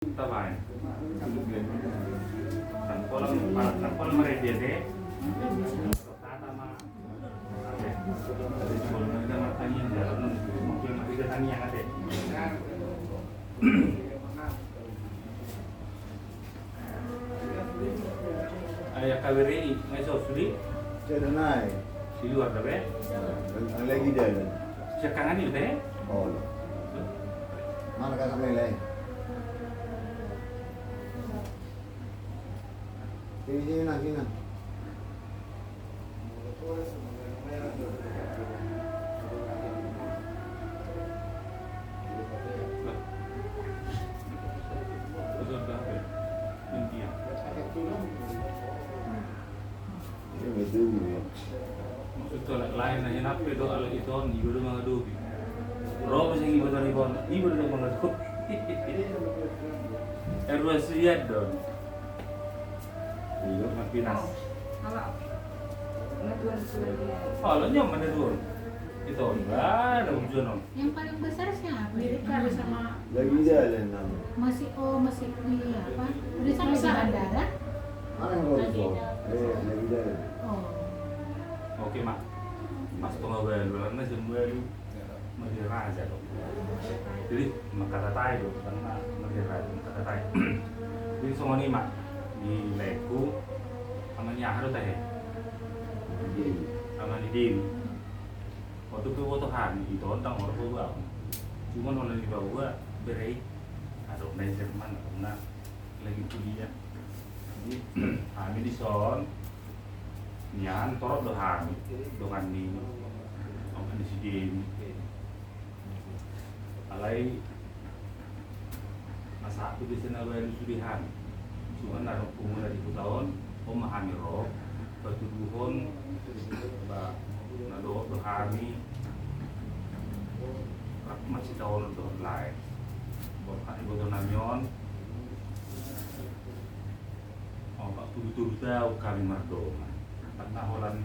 Tamaan. Tangkolang marediate. Tatama. Dari sebelum kita matanya jalan mungkin masih tanya ada. Ayah kawiri mai sosuri. Saya naik. Di luar dah be. Lagi jalan. Sekarang ni teh. Oh. Mana kakak melek? Sini nak sini. Ini betul. Maksudnya lain nanya apa doa lagi itu ibu tu mengadu. Roh macam ibu tu ibu tu mengadu. Erwas lihat dong. Iya, makinas. Oh, lo nyom ada dua. Itu enggak ada ujian. Yang paling besar siapa? Mirip kali sama Lagi jalan nama. masih di apa? Udah sampai di bandara? Mana yang kau tahu? Lagi jalan. Oh. Oke, Mak. Mas pengawal belanda semua itu menjadi raja dong. Jadi kata tai dong, karena menjadi raja kata tai. Jadi semua ni Mak di leku namanya harus teh. Sama di Dewi. Waktu ke Wotohan itu tentang orang tua. Cuma orang di bawah berai ada dari Jerman karena lagi kuliah. Jadi kami di son nian torok dohan dengan di orang di sini. Alai masa aku di sana baru sudihan. Cuma ada umur dari tahun, memahami roh, pertubuhan, nado berhami, masih tahun untuk lain. Bukan ibu tu namion, Pak tuh tahu kami merdeka. Karena Holland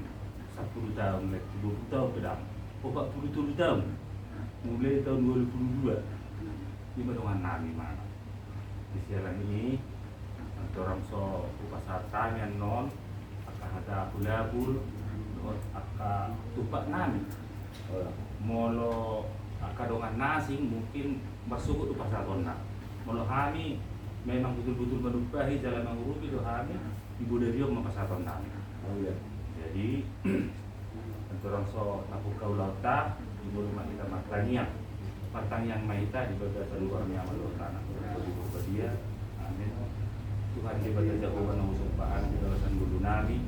10 tahun, 20 tahun kedam. Pak tuh tahun, mulai tahun 2022, di dengan nami mana? Di siaran ini. Orang so upasatan yang non akan ada kulabul akan tupak nami molo akan dongan nasi mungkin bersukut upasatan nak molo kami memang betul-betul menumpahi jalan mengurupi do kami ibu dari yang mempasatan nami jadi orang so laku kau lauta ibu rumah kita matang yang maita di bagian luarnya malu tanah ibu dia amin. Tuhan kita jauh karena usumpaan di kawasan Gunung Nami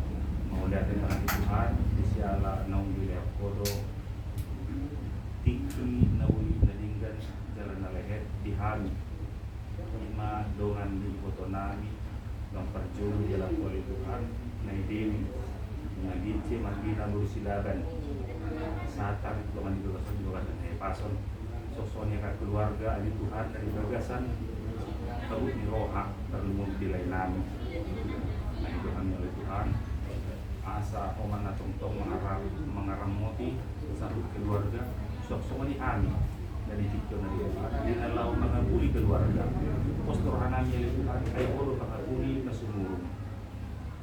mau lihat tangan Tuhan di siala naung wilayah kodo tiki nawi nadinggan jalan nalehet di Hami lima dongan di foto Nami yang perjuru jalan oleh Tuhan Naidim Nagice Madina Silaban Satan dongan di kawasan juga dan pason sosoknya ke keluarga di Tuhan dari gagasan kabut ni roha terlumur di lain nami. Nah itu kami oleh Tuhan. Asa oman na tongtong mengaramoti satu keluarga. Sok-sok ni ami dari tikyo na Tuhan. Di nalau mengabuli keluarga. Postur hanami oleh Tuhan. Ay oro mengabuli na sumurong.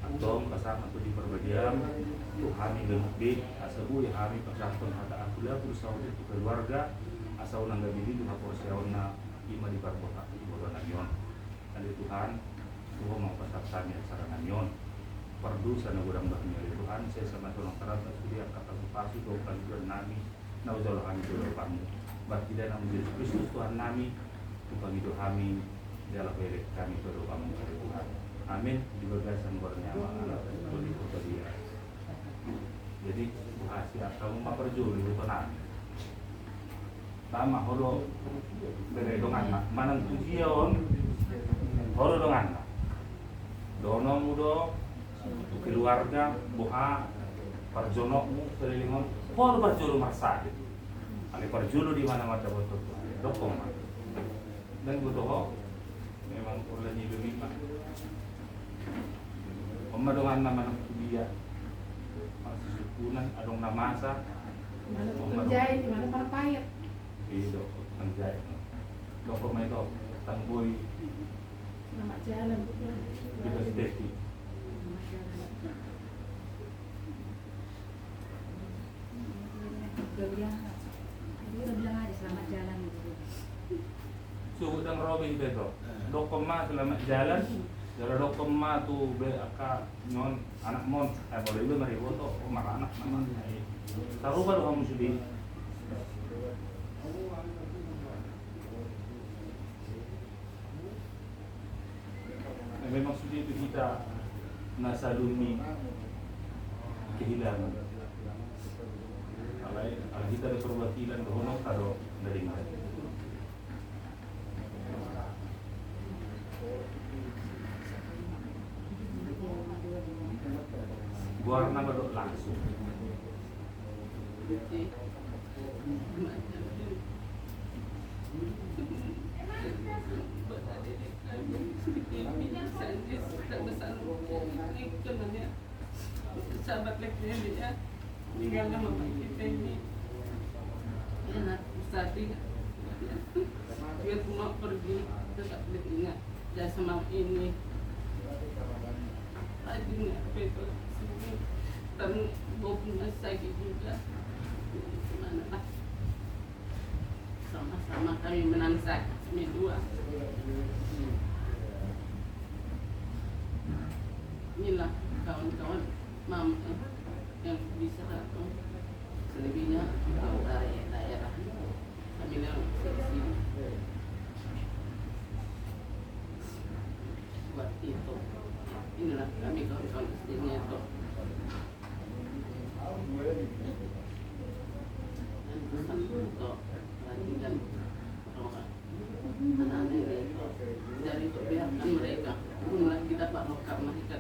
Atong kasama to di perbadiam. Tuhan ni gemukdi. Asabu ya kami pasakton hata akula berusaha untuk keluarga. Asa unang gabi dito na porsiyaw na ima di parpota. Namion, dari Tuhan, Tuhan mau pasang yang secara namion. Perdu sana gudang bahnya Tuhan, saya sama tolong terang sudah kata bupati dokan juga nami, naudzubillah kami doa kamu. Bertidak namun Yesus Kristus Tuhan nami, Tuhan itu kami dalam milik kami berdoa kamu dari Tuhan. Amin. Di bagasan bernyawa anak dan di kota dia. Jadi hasil kamu mau perjuang itu tenang. Tama holo bere dongan manang tujion holo dongan dono mudo keluarga buha parjono mu selilingon holo parjono marsa ali parjono di mana mata betul dokong dan butuh memang ulani lima Oma dongan nama nang dia masih sukunan adong namasa Jai di mana para payet. Itu anjay. Dokter itu tangboy jalan Kita steti. Dia bilang aja selamat jalan gitu. Suhu dan Robin itu. Dokoma selamat jalan. Kalau dokoma tuh aka non anak mon, boleh itu mari foto, marah anak nama. Taruh baru kamu sudah. Memang sudah itu kita nasalumi kehilangan. Kalau kita ada perwakilan dono kado dari mana? Warna baru langsung. Sahabat lagi dia tinggalnya mama kita ini enak tadi dia mau pergi tetap ingat dan sama ini tadi nggak betul dan bobnya sakit juga mana lah sama-sama kami menangsak kami dua inilah kawan-kawan mama yang bisa datang selebihnya tahu daerah kami yang sini buat itu inilah kami kawan-kawan istrinya itu dan pesan untuk lanjutkan anak-anak ini dari perbiakan mereka mulai kita dapat lokap mereka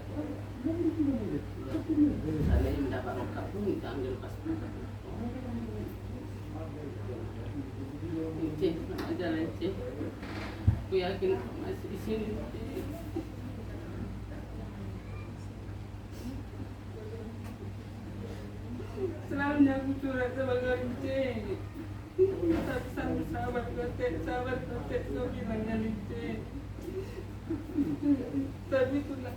saya yang mendapat lokap pun kita ambil pas Ece, nama aja Ece aku yakin masih di sini selalunya aku curhat sama Ece pesan sahabat kotek kau bilangnya Ece tapi itulah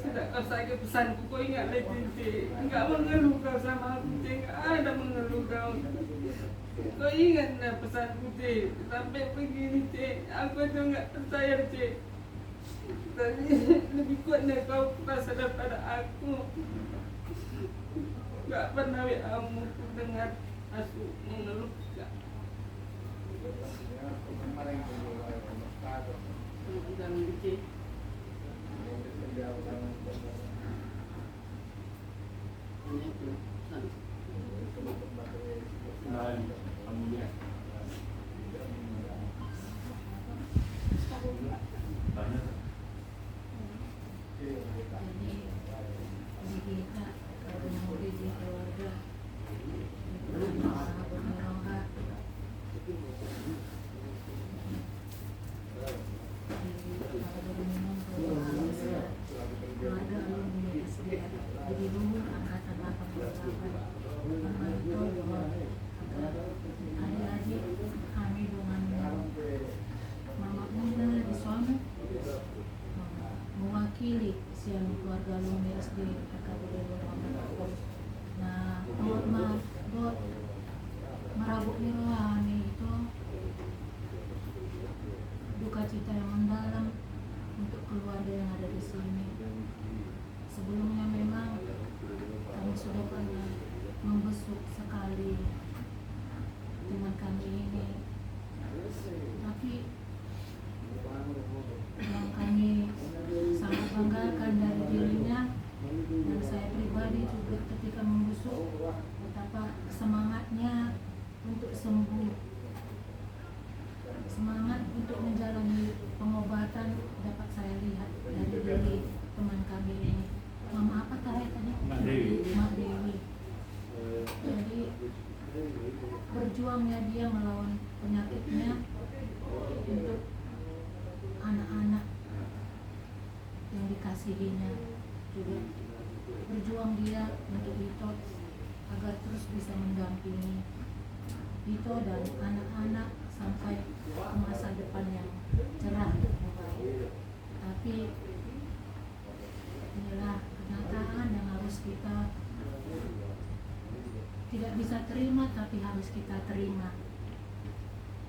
sudah kau sakit pesanku kau ingat lagi Ece enggak mengeluh kau sama aku Ece enggak ada mengeluh kau ingat lah pesanku Ece sampai begini Ece aku itu enggak percaya Ece tapi lebih kuatnya kau rasa daripada aku enggak pernah kamu dengar aku mengeluh dan Ece ini pesan Alhamdulillah. jadi kita kalau mau di keluarga sahabat mereka keluarga alumni SDR jadi luhur angkatan 88 membantu agar adik-adik kami dengan mama muda di suami mewakili siang keluarga alumni SD Kabupaten Muhammad. Nah, buat merabuk rohani itu duka cita yang mendalam untuk keluarga yang ada di sini. Sebelumnya memang kami sudah pernah membesuk sekali teman kami ini, tapi yang kami sangat banggakan dari dirinya dan saya pribadi juga ketika membesuk betapa semangatnya untuk sembuh, semangat untuk menjalani pengobatan dapat saya lihat dari diri teman kami ini. Mama apa tadi? Mak Dewi. Mak Dewi. Jadi berjuangnya dia melawan penyakitnya untuk anak-anak yang dikasihinya, juga berjuang dia untuk Dito agar terus bisa mendampingi Dito dan anak-anak sampai ke masa depan yang cerah. Tapi kita terima, tapi harus kita terima.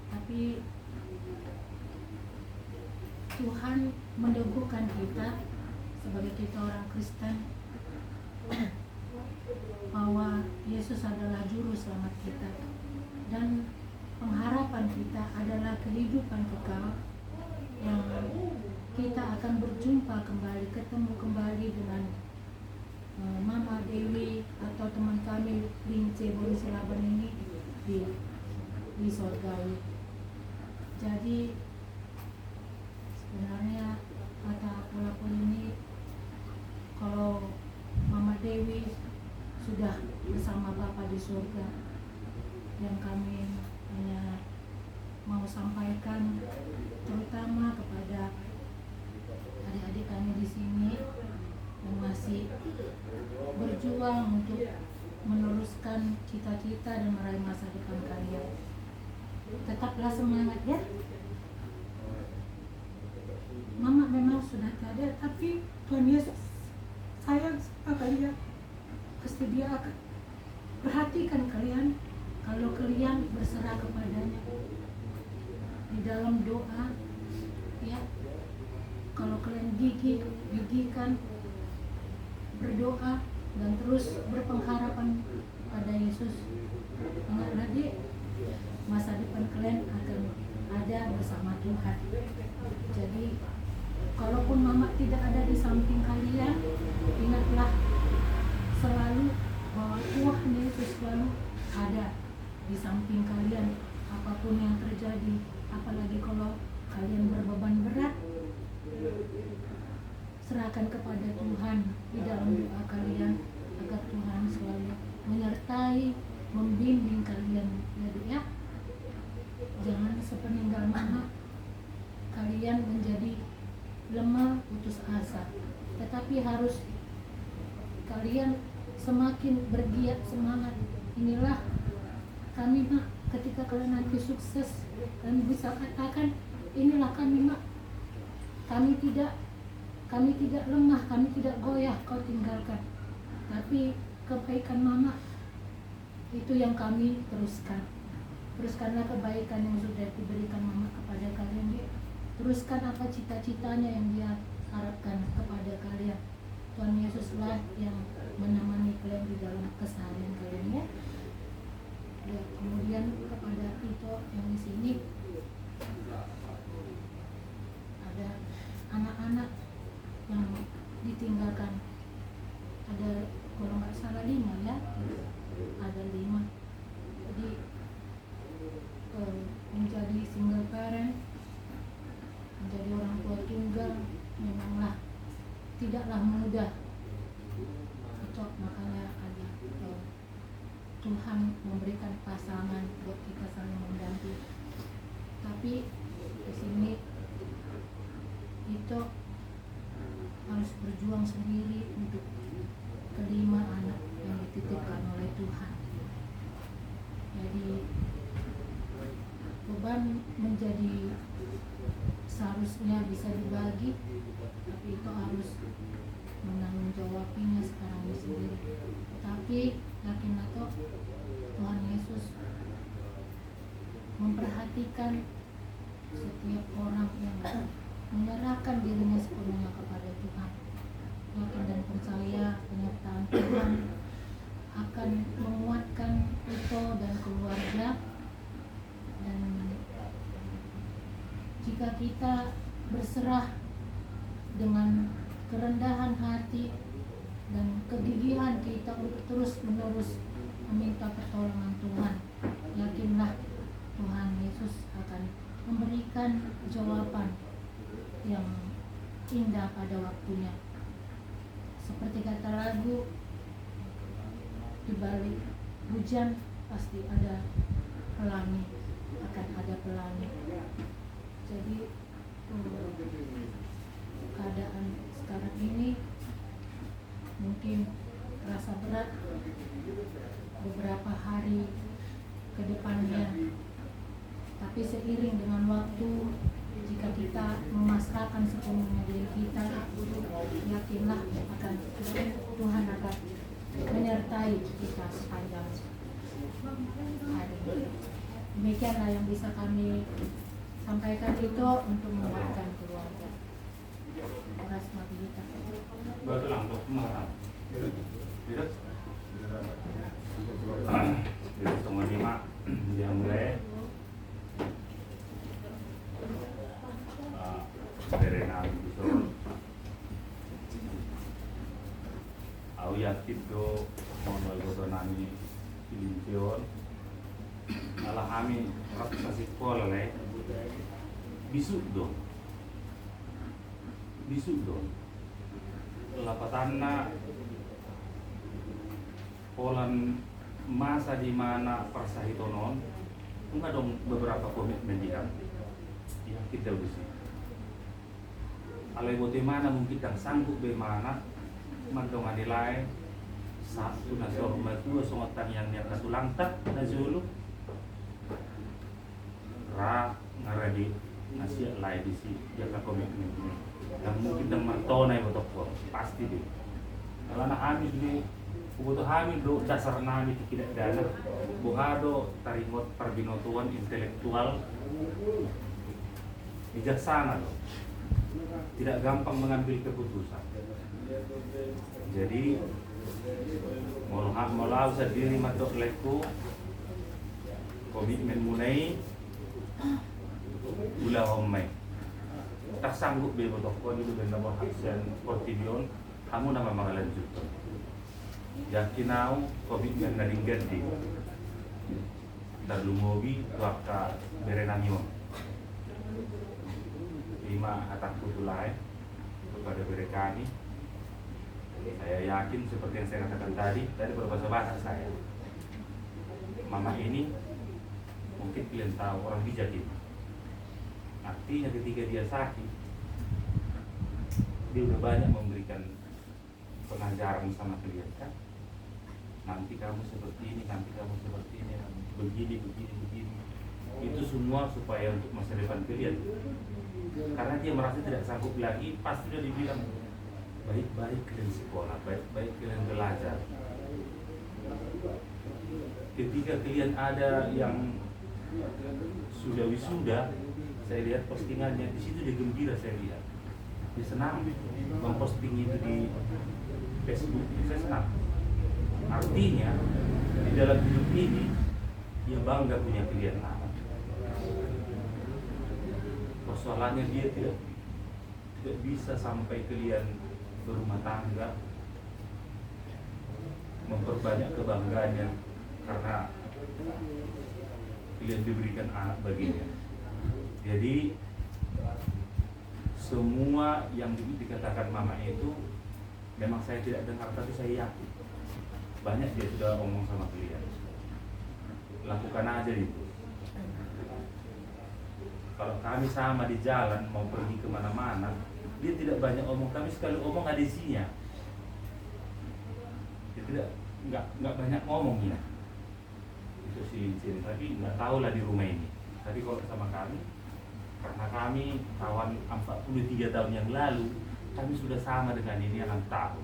Tapi Tuhan meneguhkan kita sebagai kita orang Kristen bahwa Yesus adalah juru selamat kita, dan pengharapan kita adalah kehidupan kekal yang kita akan berjumpa kembali, ketemu kembali dengan Mama Dewi atau teman kami Lince Boni Silaban ini di surgawi. Jadi sebenarnya kata aku ini, kalau Mama Dewi sudah bersama Bapa di surga, yang kami hanya mau sampaikan terutama kepada adik-adik kami di sini yang masih berjuang untuk meneruskan cita-cita dan meraih masa depan kalian. Tetaplah semangat ya. Mama memang sudah tiada, tapi Tuhan Yesus sayang sama kalian. Pasti Dia akan perhatikan kalian kalau kalian berserah kepadanya di dalam doa, ya. Kalau kalian gigikan berdoa dan terus berpengharapan pada Yesus, ingatlah Dek, masa depan kalian akan ada bersama Tuhan. Jadi kalaupun Mama tidak ada di samping kalian, ingatlah selalu bahwa Tuhan Yesus selalu ada di samping kalian apapun yang terjadi. Apalagi kalau kalian berbeban berat, serahkan kepada Tuhan di dalam doa kalian agar Tuhan selalu menyertai, membimbing kalian, ya. Jangan sepeninggal Mama kalian menjadi lemah, putus asa, tetapi harus kalian semakin bergiat semangat. Inilah kami, Mak, ketika kalian nanti sukses, kami bisa katakan inilah kami, Mak. Kami tidak lemah, kami tidak goyah kau tinggalkan. Tapi kebaikan Mama itu yang kami teruskan. Teruskanlah kebaikan yang sudah diberikan Mama kepada kalian, ya. Teruskan apa cita-citanya yang Dia harapkan kepada kalian. Tuhan Yesuslah yang menemani kalian di dalam keseharian kalian, ya. Ya, kemudian kepada Tito yang di sini ada anak-anak yang ditinggalkan, ada kalau nggak salah 5, ya, ada 5. Jadi menjadi single parent, menjadi orang tua tunggal memanglah tidaklah mudah. Itu makanya ada Tuhan memberikan pasangan buat kita saling membantu. Tapi di sini itu harus berjuang sendiri untuk kelima anak yang dititipkan oleh Tuhan. Jadi beban menjadi seharusnya bisa dibagi, tapi itu harus menanggung jawabnya sekarang ini sendiri. Tapi yakinlah toh Tuhan Yesus memperhatikan setiap orang yang menyerahkan dirinya sepenuhnya kepada Tuhan. Yakin dan percaya penyertaan Tuhan akan menguatkan Ito dan keluarga. Dan jika kita berserah dengan kerendahan hati dan kegigihan kita untuk terus menerus meminta pertolongan Tuhan, yakinlah Tuhan Yesus akan memberikan jawaban yang indah pada waktunya. Seperti kata lagu, di balik hujan pasti ada pelangi, akan ada pelangi. Jadi keadaan sekarang ini mungkin terasa berat beberapa hari ke depannya, tapi seiring dengan waktu, jika kita memasrahkan sepenuhnya diri kita, yakinlah Tuhan akan menyertai kita sepanjang Demikianlah yang bisa kami sampaikan itu untuk menguatkan keluarga. Beras Mabita. Baru langsung marah. Tidak. Jadi setengah 5 dia mulai berenang disuruh. Aku yakin do mau nami Pilintion. Alah kami kasih sekolah le. Bisuk dong. Lapatanna polan masa di mana persahitonon enggak dong beberapa komitmen di kami yang kita usia alai bagaimana mungkin yang sanggup bagaimana mandong adilai satu nasor dua songotan yang niat katulang tak nazulu ra ngaradi nasi lai di si jaga komitmen ini dan mungkin yang martonai betul pasti deh kalau anak kami dulu butuh hamil do dasar nami tidak dana buhado tarimot perbinotuan intelektual bijaksana loh tidak gampang mengambil keputusan jadi mau sendiri matok leku komitmen mulai ulah omai tak sanggup be betok ko itu benda mau hasil kotidion kamu nama mengalanjut yakin aku komitmen dari ganti dari lumobi waktu berenamio 5 atakku tulai kepada mereka ini saya yakin seperti yang saya katakan tadi berbahasa bahasa saya mama ini mungkin kalian tahu orang bijak itu artinya ketika dia sakit dia udah banyak memberikan pengajaran sama kalian kan nanti kamu seperti ini, nanti kamu seperti ini, begini itu semua supaya untuk masa depan kalian karena dia merasa tidak sanggup lagi pasti sudah dibilang baik-baik kalian sekolah, baik-baik kalian belajar ketika kalian ada yang sudah wisuda saya lihat postingannya di situ dia gembira saya lihat dia senang memposting itu di Facebook saya senang artinya di dalam hidup ini dia bangga punya pilihan anak. Persoalannya dia tidak bisa sampai kalian berumah tangga memperbanyak kebanggaannya karena kalian diberikan anak baginya. Jadi semua yang dikatakan mama itu memang saya tidak dengar tapi saya yakin banyak dia sudah ngomong sama kalian lakukan aja itu kalau kami sama di jalan mau pergi kemana-mana dia tidak banyak omong kami sekali omong ada isinya dia tidak nggak banyak ngomong ya itu sih tapi nggak tahu lah di rumah ini tapi kalau sama kami karena kami kawan 43 tahun yang lalu kami sudah sama dengan ini 6 tahun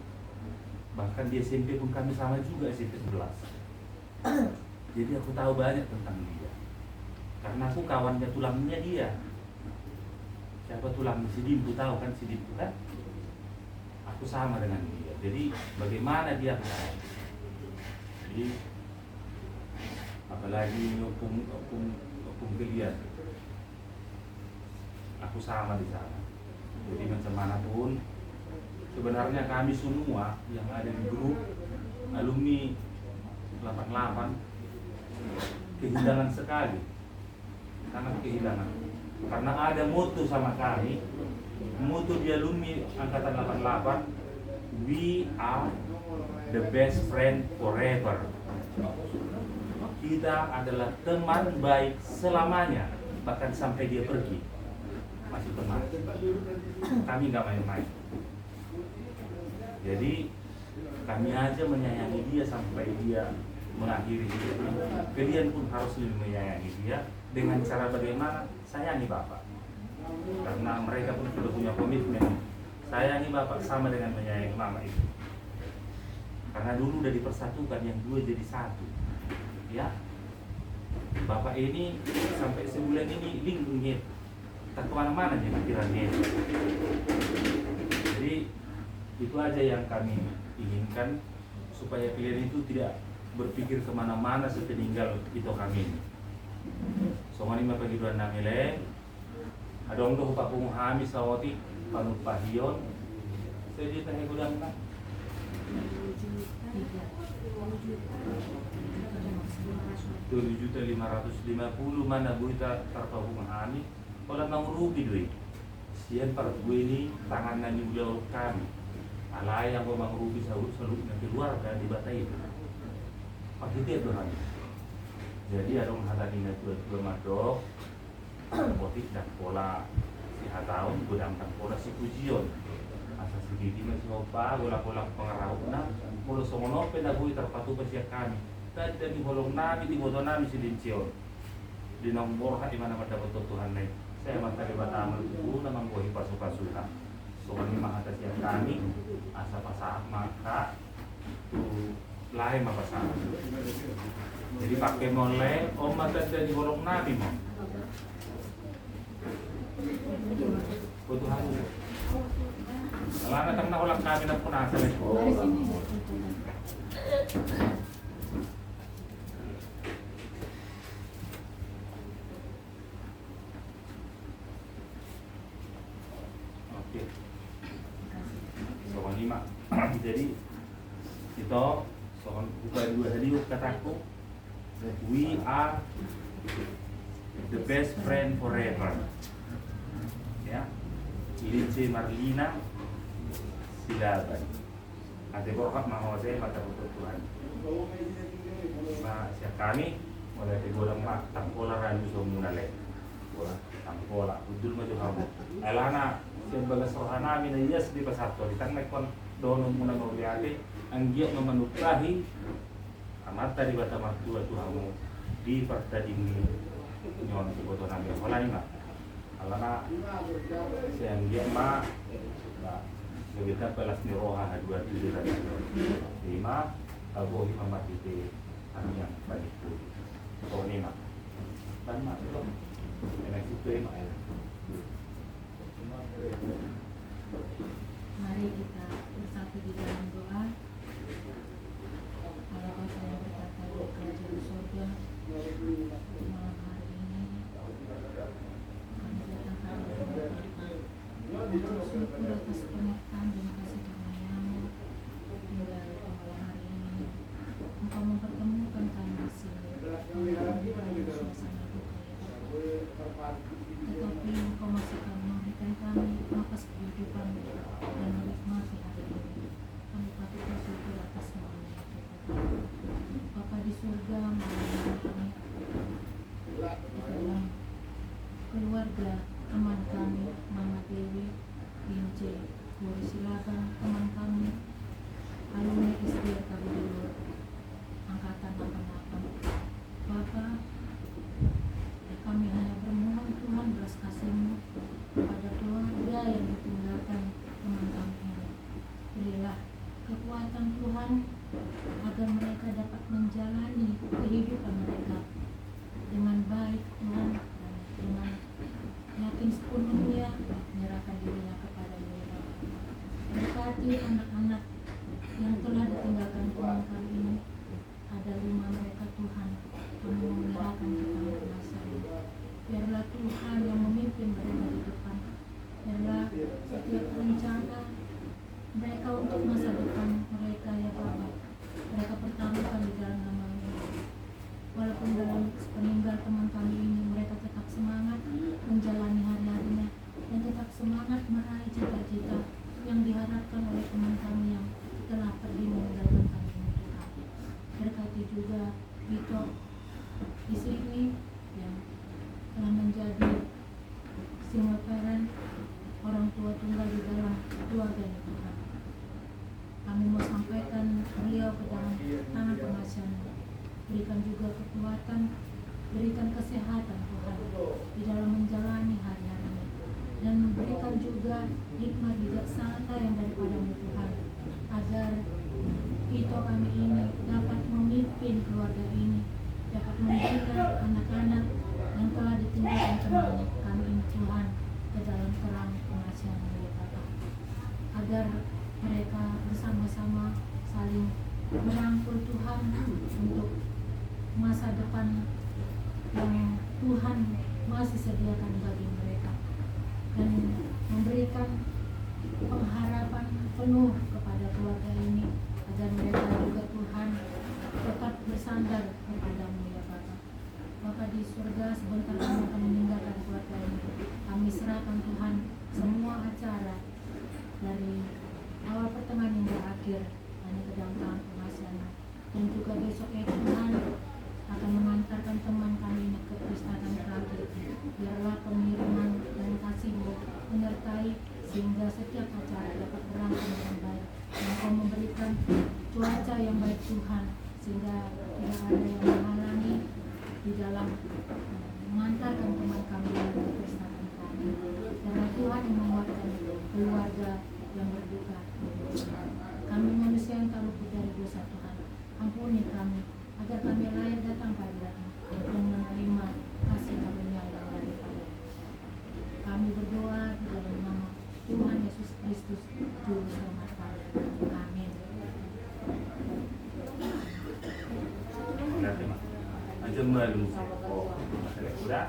bahkan di SMP pun kami sama juga SMP 11 jadi aku tahu banyak tentang dia karena aku kawannya tulangnya dia siapa tulang si Dimpu tahu kan si Dimpu kan aku sama dengan dia jadi bagaimana dia jadi apalagi hukum kalian aku sama di sana jadi macam mana pun sebenarnya kami semua yang ada di grup alumni 88 kehilangan sekali sangat kehilangan karena ada moto sama kami moto di alumni angkatan 88 we are the best friend forever kita adalah teman baik selamanya bahkan sampai dia pergi masih teman kami nggak main-main jadi kami aja menyayangi dia sampai dia mengakhiri hidupnya. Kalian pun harus lebih menyayangi dia dengan cara bagaimana sayangi Bapak. Karena mereka pun sudah punya komitmen. Sayangi Bapak sama dengan menyayangi Mama itu. Karena dulu udah dipersatukan yang dua jadi satu. ya. Bapak ini sampai sebulan ini lingkungan tak kemana-mana nih pikirannya. Jadi itu aja yang kami inginkan, supaya kalian itu tidak berpikir kemana-mana sepeninggal itu kami ini. Soalnya ini pagi dua namile, ada orang tuh pak penguhami sawati panut pahion, saya di tengah gudang nak. 7.550 mana buita terpaku menghami kalau mau rugi duit sian para gue ini tangan nani udah kami alay yang mau rugi selalu nanti keluar dan dibatai pakai dia tuh jadi ada orang hadapin dua madok motif dan pola si tahun gudang dan pola si pujion asal segini masih opa pola pengarau nah pola somono pedagogi terpatu persiap kami tadi di holong nabi di boto nabi si dincion di nomor hati mana pada betul Tuhan nih saya mata di batamal itu namang bohi pasu-pasuha soalnya mah atas yang kami asa pasaak maka tuh lain mah pasaak jadi pakai molek om mata di holong nabi mau Tuhan Alana tang naulang kami na punasa nih. Dari sini. Oke. Soal 5. Jadi kita soal bukan dua tadi kataku we are the best friend forever. Ya. Lince Marlina Silaban. Ate bokap mau saya mata betul Tuhan. Nah, siap kami mulai digolang mak tangkola randu semua le. Bola tangkola udul maju kamu. Elana siap balas rohana mina yes di pasar to ditang kon dono muna ngobriate anggia memenuhi amat tadi bata maktua Tuhanmu di pertadini nyon foto nami wala ni mak. Alana siang dia mak kita balas ni roha dua tujuh tadi 5 albohi mati di kami yang banyak pun oh ini mak dan mak itu enak itu mak Mari kita bersatu di dalam doa. Allah Bapa yang berkata di kerajaan surga, malam hari ini kami datang bersyukur atas penyertaan dan kasih karunia-Mu hingga malam hari ini Engkau mempertemukan kami di sini dalam suasana duka ya Bapa. Tetapi Engkau masih akan memberikan kami nafas kehidupan dan menikmati hari ini. Kami patut bersyukur atas semuanya ya Bapa. Bapa di surga, malam ini di dalam keluarga teman kami Mama Dewi Lince Guru Silaban, teman kami alumni SDR Kabudulur angkatan 88. Bapa, kami hanya bermohon Tuhan belas kasih-Mu kepada keluarga yang ditinggalkan teman kami ini. Berilah kekuatan Tuhan agar mereka dapat menjalani kehidupan mereka dengan baik Tuhan, dan dengan yakin sepenuhnya menyerahkan dirinya kepada-Mu ya Bapa. Berkati anak-anak yang telah ditinggalkan Tuhan kami ini, ada rumah mereka Tuhan, Kami menyerahkan kepada masa ini. Biarlah Tuhan yang memimpin mereka di depan. Biarlah setiap rencana mereka untuk masa depan mereka ya Bapa, mereka pertaruhkan di dalam nama-Mu. Walaupun dalam peninggal teman kami ini, mereka tetap semangat menjalani hari-harinya dan tetap semangat meraih cita-cita yang diharapkan oleh teman kami yang telah pergi meninggalkan kami ini Tuhan. Berkati juga Vito di sini yang telah menjadi single parent, orang tua tunggal di dalam keluarga Tuhan. Kami agar mereka bersama-sama saling merangkul Tuhan untuk masa depan yang Tuhan masih sediakan bagi mereka, dan memberikan pengharapan penuh kepada keluarga ini agar mereka juga Tuhan tetap bersandar kepadamu ya Bapa. Bapa di surga, sebentar kami akan meninggalkan keluarga ini. Kami serahkan Tuhan semua acara dari awal pertengahan hingga akhir hanya ke dalam tangan pengasihan-Mu. Dan juga besok ya Tuhan akan mengantarkan teman kami ini ke peristaan terakhir. Biarlah pengiriman dan kasih-Mu menyertai sehingga setiap acara dapat berlangsung dengan baik. Engkau memberikan cuaca yang baik Tuhan, sehingga tidak ada yang menghalangi di dalam mengantarkan teman kami ke peristaan kami. Karena Tuhan yang menguatkan keluarga yang berduka. Kami manusia yang tak luput dari dosa Tuhan. Ampuni kami agar kami layak datang padamu dan menerima kasih karunia yang daripada. Kami berdoa di dalam nama Tuhan Yesus Kristus, Juru Selamat kami. Amin. Nanti mak, aja malu. Udah.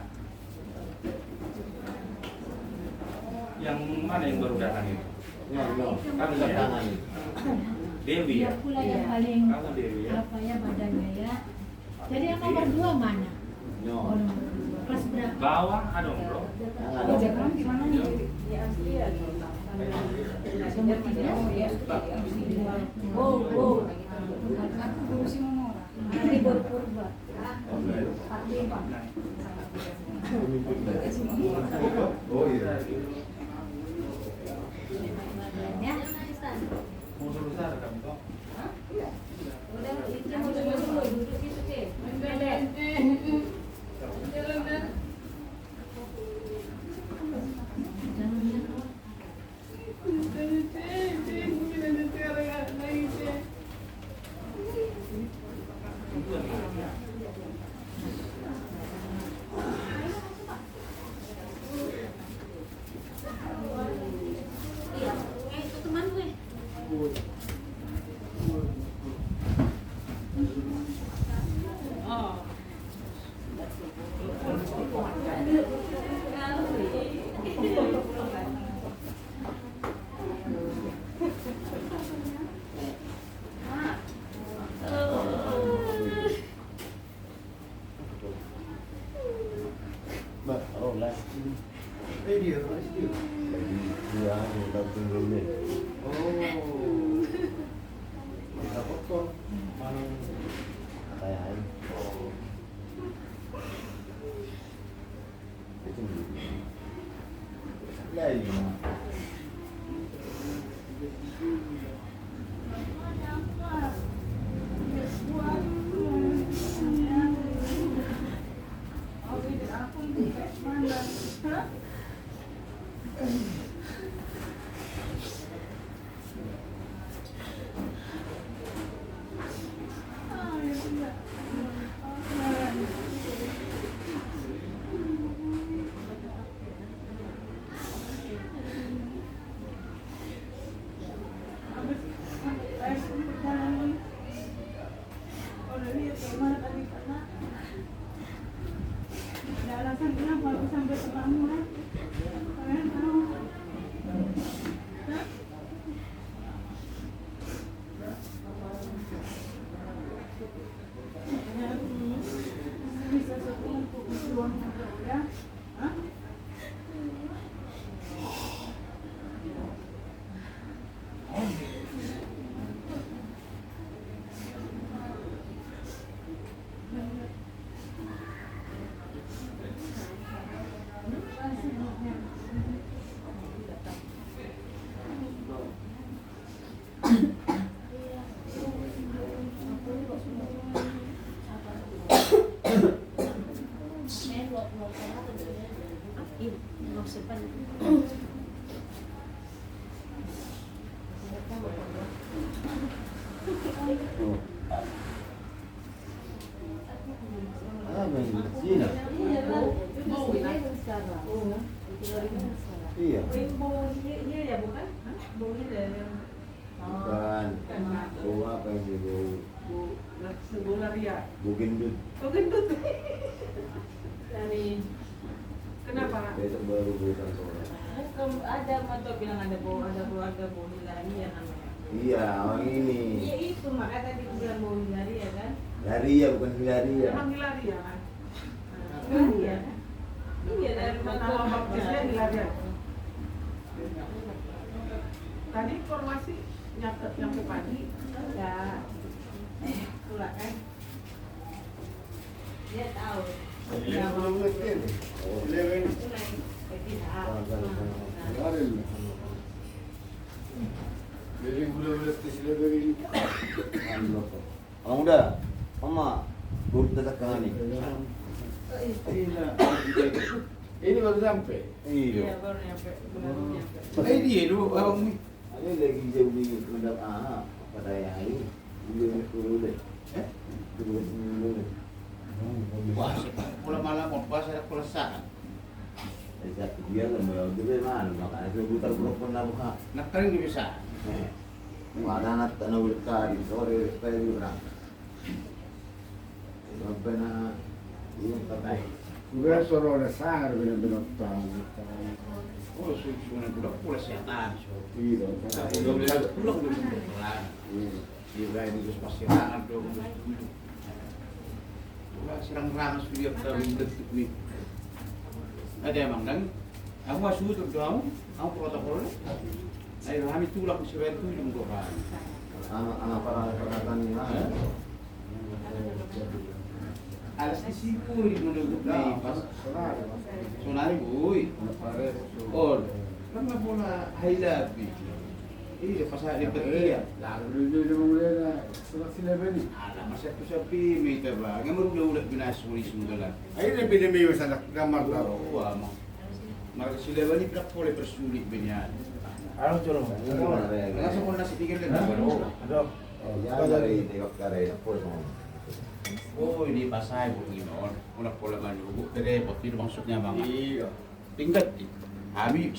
Yang mana yang baru datang itu? Kan tangan ini. Dewi Dia ya. pula yang paling Kamu Dewi ya. apa ya badannya ya. Jadi yang nomor 2 mana? Oh, nomor 2. Kelas berapa? Bawah ada bro. Ada. Jangan gimana nih? Nomor 3. Oh. Aku guru si Momora. Nanti baru purba. Oh iya. Ya. Mau suruh saya rekam kok. Udah, itu mau duduk situ deh. Jalan dah. Jangan ya. Mbak, oh lah. Dia, mana dia? Dia kita tunggu ni. Oh. Kita potong. Mana? Saya ini. Itu ni. Lain. ya? Bugendut. Oh gendut. Dari Kenapa? Besok baru bukan sekolah. ada atau bilang ada keluarga Boni lari ya namanya. Iya, orang ini. Iya itu makanya tadi aku bilang Boni lari ya kan. Dari ya bukan Hilari ya. Emang Hilari ya kan? Lari ya. Iya dari Nama baptisnya Hilari ya? Tadi informasi nyampe pagi. Ya. Pula kan. Dia tahu. Iya, belum ngerti. Oh, Itu naik ke tidak. Orang udah, mama, buruk tetap nih. Ini baru sampai. Iya. Iya baru nyampe. Baru nyampe. Dia dulu orang ini. Ini lagi jauh di mendak pada yang ini. Dulu dulu deh. Dulu dulu. Puasa, pulang malam mau puasa ada puasa. Dia lembab dulu mana makanya saya putar belum pernah buka. Nak kering dia bisa. Mana anak tanah ulkari sore supaya juga. Sampai na ini terbaik. Gue solo ada sangar benar-benar tahu. Oh, sudah budak pulas setan. Iya, Udah boleh pulang udah pulang. Dia berani terus pasti rangan dong. Wah, serang-rangan sudah tahu bentuk nih. Ada emang dan aku masuk tuh kamu protokol. Ayo kami tulak si Wentu jam berapa? Anak para perkataan ini Alas di siku menurut nih pas sonari boy. Oh, kan nggak bola highlight. Iya pas hari ketiga. lalu dia mulai na sila beli. Alah masa tu sapi meter ba. Ngamur udah binas suri sundalan. Ayo dia beli meyo sana gambar tahu. Oh, ama. Maka sila bani prak boleh persulit banyak. Ano curo? Langsung pun nasi pikir kan baru. Jangan dari tengok karya pun. Oh, ini pasai bu gimana? Unak pola maju bu. Tadi repot itu maksudnya bang. Iya. Tingkat. Kami